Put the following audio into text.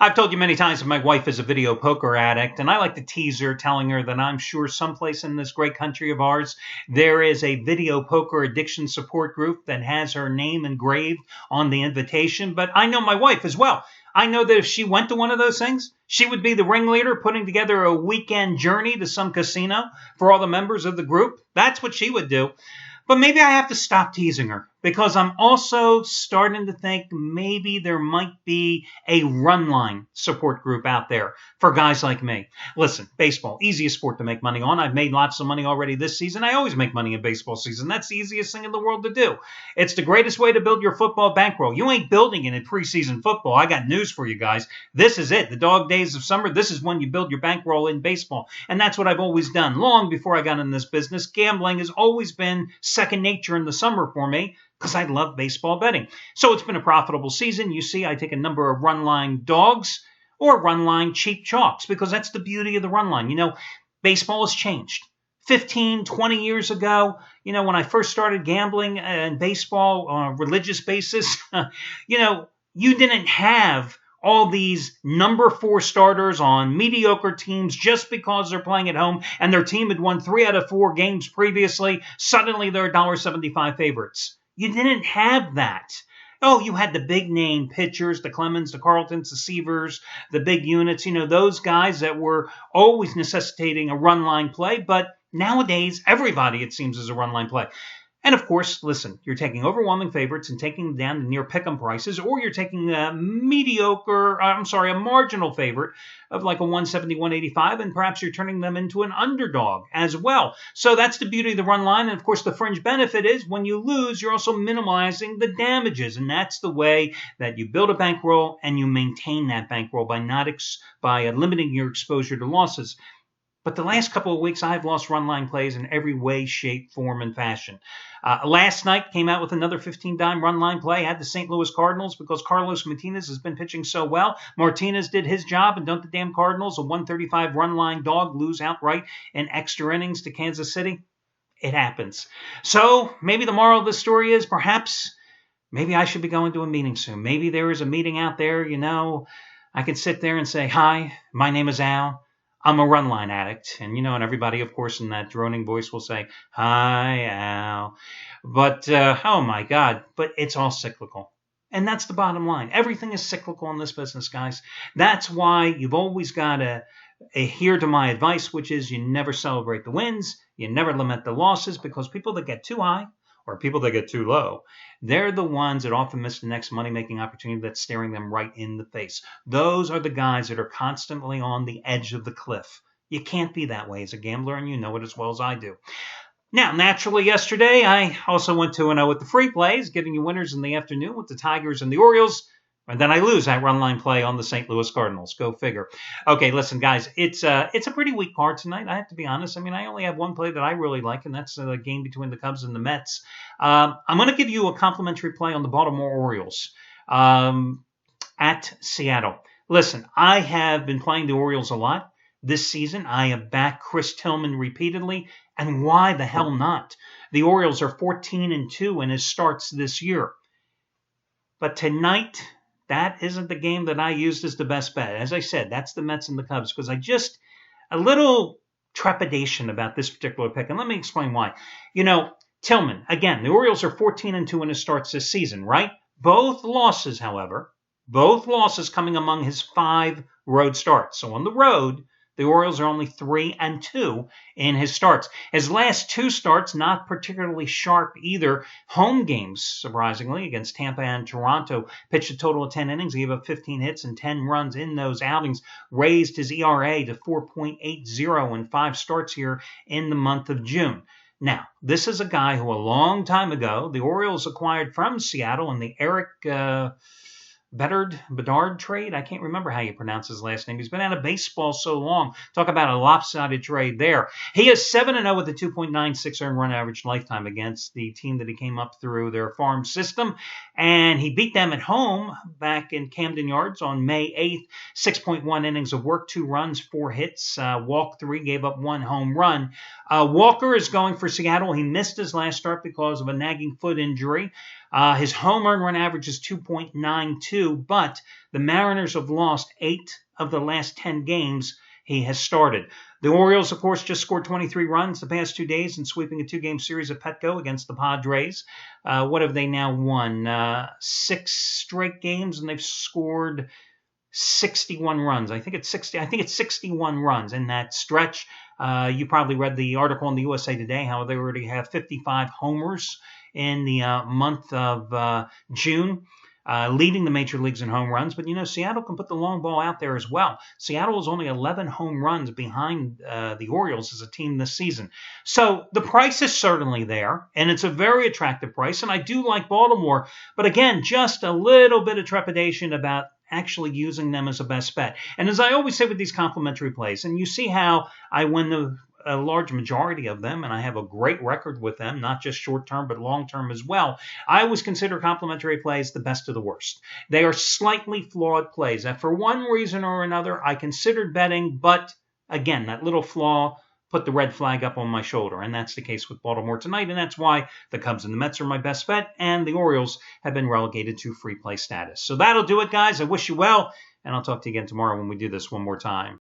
I've told you many times that my wife is a video poker addict, and I like to tease her, telling her that I'm sure someplace in this great country of ours, there is a video poker addiction support group that has her name engraved on the invitation. But I know my wife as well. I know that if she went to one of those things, she would be the ringleader putting together a weekend journey to some casino for all the members of the group. That's what she would do. But maybe I have to stop teasing her, because I'm also starting to think maybe there might be a run line support group out there for guys like me. Listen, baseball, easiest sport to make money on. I've made lots of money already this season. I always make money in baseball season. That's the easiest thing in the world to do. It's the greatest way to build your football bankroll. You ain't building it in preseason football. I got news for you guys. This is it. The dog days of summer, this is when you build your bankroll in baseball. And that's what I've always done. Long before I got in this business, gambling has always been second nature in the summer for me, because I love baseball betting. So it's been a profitable season. You see, I take a number of run line dogs or run line cheap chalks, because that's the beauty of the run line. You know, baseball has changed. 15, 20 years ago, you know, when I first started gambling in baseball on a religious basis, you didn't have all these number 4 starters on mediocre teams just because they're playing at home and their team had won 3 out of 4 games previously. Suddenly they're $1.75 favorites. You didn't have that. Oh, you had the big name pitchers, the Clemens, the Carltons, the Seavers, the big units, those guys that were always necessitating a run line play. But nowadays, everybody, it seems, is a run line play. And of course, listen, you're taking overwhelming favorites and taking them down to near pick'em prices, or you're taking a marginal favorite of like a 170, 185, and perhaps you're turning them into an underdog as well. So that's the beauty of the run line. And of course, the fringe benefit is when you lose, you're also minimizing the damages. And that's the way that you build a bankroll and you maintain that bankroll by limiting your exposure to losses. But the last couple of weeks, I've lost run line plays in every way, shape, form, and fashion. Last night, came out with another 15-dime run line play. Had the St. Louis Cardinals because Carlos Martinez has been pitching so well. Martinez did his job, and don't the damn Cardinals, a 135 run line dog, lose outright in extra innings to Kansas City? It happens. So maybe the moral of the story is maybe I should be going to a meeting soon. Maybe there is a meeting out there, I can sit there and say, hi, my name is Al. I'm a run line addict. And, and everybody, of course, in that droning voice will say, hi, Al. But, oh, my God, but it's all cyclical. And that's the bottom line. Everything is cyclical in this business, guys. That's why you've always got to adhere to my advice, which is you never celebrate the wins. You never lament the losses, because people that get too high or people that get too low, they're the ones that often miss the next money-making opportunity that's staring them right in the face. Those are the guys that are constantly on the edge of the cliff. You can't be that way as a gambler, and you know it as well as I do. Now, naturally, yesterday, I also went 2-0 with the free plays, giving you winners in the afternoon with the Tigers and the Orioles. And then I lose that run line play on the St. Louis Cardinals. Go figure. Okay, listen, guys, it's a pretty weak card tonight. I have to be honest. I only have one play that I really like, and that's the game between the Cubs and the Mets. I'm going to give you a complimentary play on the Baltimore Orioles at Seattle. Listen, I have been playing the Orioles a lot this season. I have backed Chris Tillman repeatedly, and why the hell not? The Orioles are 14-2 in his starts this year. But tonight, that isn't the game that I used as the best bet. As I said, that's the Mets and the Cubs, because a little trepidation about this particular pick. And let me explain why. Tillman, again, the Orioles are 14-2 in his starts this season, right? Both losses coming among his 5 road starts. So on the road, the Orioles are only 3-2 in his starts. His last 2 starts, not particularly sharp either. Home games, surprisingly, against Tampa and Toronto, pitched a total of 10 innings, gave up 15 hits and 10 runs in those outings, raised his ERA to 4.80 in 5 starts here in the month of June. Now, this is a guy who a long time ago, the Orioles acquired from Seattle in the Eric Bedard trade. I can't remember how you pronounce his last name. He's been out of baseball so long. Talk about a lopsided trade there. He is 7-0 with a 2.96 earned run average lifetime against the team that he came up through their farm system. And he beat them at home back in Camden Yards on May 8th. 6.1 innings of work, 2 runs, 4 hits, walked 3, gave up 1 home run. Walker is going for Seattle. He missed his last start because of a nagging foot injury. His home earned run average is 2.92, but the Mariners have lost 8 of the last 10 games he has started. The Orioles, of course, just scored 23 runs the past 2 days in sweeping a 2-game series at Petco against the Padres. What have they now won? 6 straight games, and they've scored 61 runs. I think it's 61 runs in that stretch. You probably read the article in the USA Today how they already have 55 homers in the month of June. Leading the major leagues in home runs. But, Seattle can put the long ball out there as well. Seattle is only 11 home runs behind the Orioles as a team this season. So the price is certainly there, and it's a very attractive price. And I do like Baltimore. But, again, just a little bit of trepidation about actually using them as a best bet. And as I always say with these complimentary plays, and you see how I win a large majority of them, and I have a great record with them, not just short-term, but long-term as well. I always consider complimentary plays the best of the worst. They are slightly flawed plays. And for one reason or another, I considered betting, but again, that little flaw put the red flag up on my shoulder, and that's the case with Baltimore tonight, and that's why the Cubs and the Mets are my best bet, and the Orioles have been relegated to free play status. So that'll do it, guys. I wish you well, and I'll talk to you again tomorrow when we do this one more time.